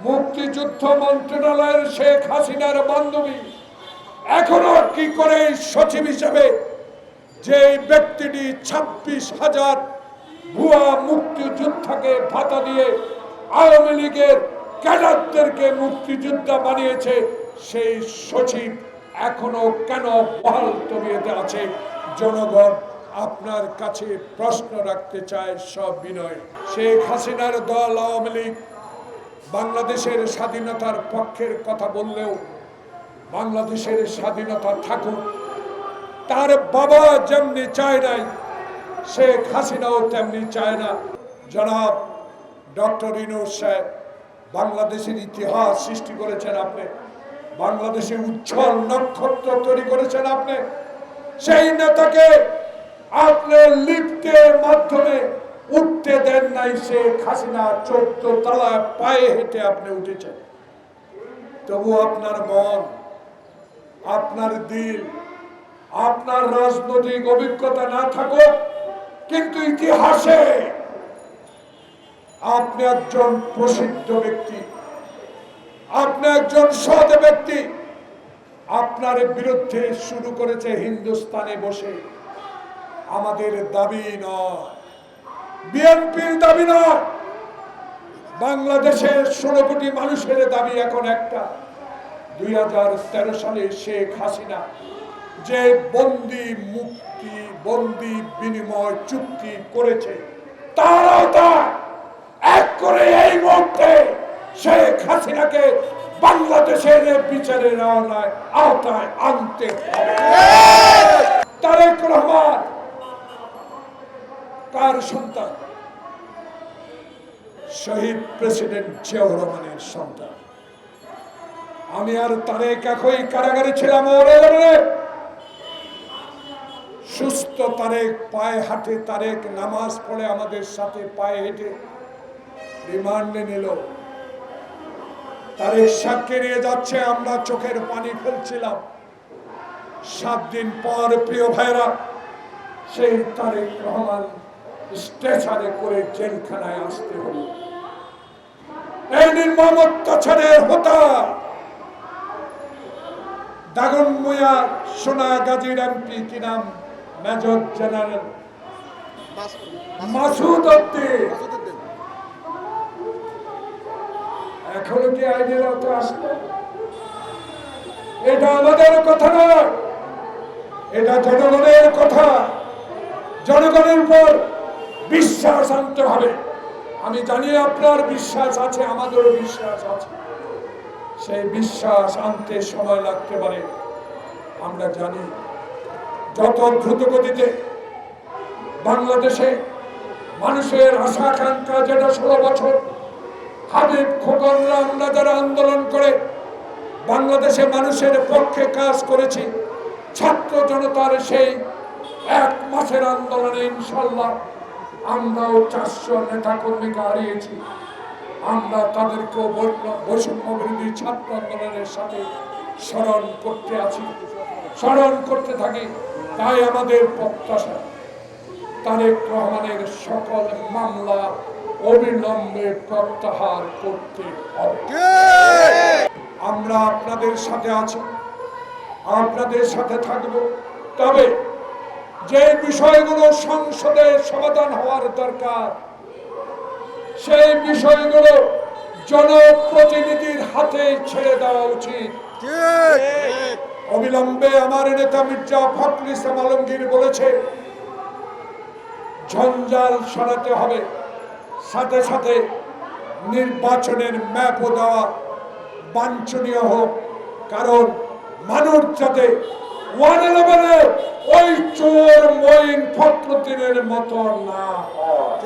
মুক্তিযুদ্ধ মন্ত্রণালয়ের শেখ হাসিনার বান্ধবী এখনো কি করে সচিব হিসেবে যে ব্যক্তিটি 26,000 ভুয়া মুক্তিযোদ্ধাকে ভাতা দিয়ে আওয়ামী লীগের ক্যাডারদেরকে মুক্তিযোদ্ধা বানিয়েছে, সেই সচিব এখনো কেন বহাল তবিয়তে আছে? জনগণ আপনার কাছে প্রশ্ন রাখতে চায় সব বিনয়। শেখ হাসিনার দল আওয়ামী লীগ বাংলাদেশের স্বাধীনতার পক্ষের কথা বললেও বাংলাদেশের স্বাধীনতা থাকুক, তার বাবা যেমনি চায় নাই শেখ হাসিনাও তেমনি চায় না। জনাব ডক্টর ইউনূস সাহেব বাংলাদেশের ইতিহাস সৃষ্টি করেছেন আপনি, বাংলাদেশে উজ্জ্বল নক্ষত্র তৈরি করেছেন আপনি। সেই নেতাকে আপনি লিফটের মাধ্যমে উঠতে দেন নাই, শেখ হাসিনা 14 তলায় পায়ে হেঁটে আপনি উঠেছেন। তবু আপনার মন, আপনার দিল, আপনার রাজনৈতিক অভিজ্ঞতা না থাকুক, কিন্তু ইতিহাসে আপনি একজন প্রসিদ্ধ ব্যক্তি, আপনি একজন সৎ ব্যক্তি। আপনার বিরুদ্ধে শুরু করেছে হিন্দুস্তানে বসে। আমাদের দাবি নয়, বিএনপির দাবি নয়, বাংলাদেশের 16 কোটি মানুষের দাবি এখন একটা। 2013 সালে শেখ হাসিনা যে বন্দি মুক্তি, বন্দি বিনিময় চুক্তি করেছে, তার আওতায় এক করে এই মুহূর্তে শেখ হাসিনাকে বাংলাদেশের বিচারের আওতায় আনতে হবে। তারেক রহমান কার সন্তান? শহীদ প্রেসিডেন্ট জিয়াউর রহমানের সন্তান। আমি আর তারেক একই কারাগারে ছিলাম। সুস্থ তারেক পায়ে হাঁটে, তারেক নামাজ পড়ে আমাদের সাথে পায়ে হেঁটে রিমান্ডে নিল। তারেক সাক্ষী নিয়ে যাচ্ছে, আমরা চোখের পানি ফেলছিলাম। 7 দিন পর প্রিয় ভাইরা সেই তারেক রহমান স্টেশনে করে জেলখানায় আসতে হলো। এই নির্মম অত্যাচারের হোতা দাগনভূঞা সোনাগাজীর এমপি, কি নাম, মেজর জেনারেল মাসুদ উদ্দিন, এখনো কি আইনের আওতায় আসলো? এটা আমাদের কথা নয়, এটা জনগণের কথা। জনগণের উপর বিশ্বাস আনতে হবে। আমি জানি আপনার বিশ্বাস আছে, আমাদেরও বিশ্বাস আছে। সেই বিশ্বাস আনতে সময় লাগতে পারে। আমরা জানি যত দ্রুত গতিতে বাংলাদেশে মানুষের আশা আকাঙ্ক্ষা, যেটা 16 বছর হাবিব খোকনরা আমরা যারা আন্দোলন করে বাংলাদেশে মানুষের পক্ষে কাজ করেছি, ছাত্র জনতার সেই 1 মাসের আন্দোলনে ইনশাল্লাহ আমরাও 400 নেতা কর্মীকে হারিয়েছি। আমরা তাদেরকেও বৈষম্য বিরোধী ছাত্র আন্দোলনের সাথে স্মরণ করতে আছি, স্মরণ করতে থাকি। তাই আমাদের প্রত্যাশা তারেক রহমানের সকল মামলা অবিলম্বে প্রত্যাহার করতে হবে। আমরা আপনাদের সাথে আছি, আপনাদের সাথে থাকব। তবে যে বিষয়গুলো সংসদে সমাধান হওয়ার দরকার, সেই বিষয়গুলো জনপ্রতিনিধির হাতে ছেড়ে দেওয়া উচিত। অবিলম্বে আমার নেতা মির্জা ফখরুল ইসলাম আলমগীর বলেছে, ঝঞ্ঝাল সরাতে হবে, সাথে সাথে নির্বাচনের ম্যাপও দেওয়া বাঞ্ছনীয় হোক। কারণ মানুষ যাতে 111-এ ওই চোর মঈন ফখরুদ্দিনের মতো না হয়।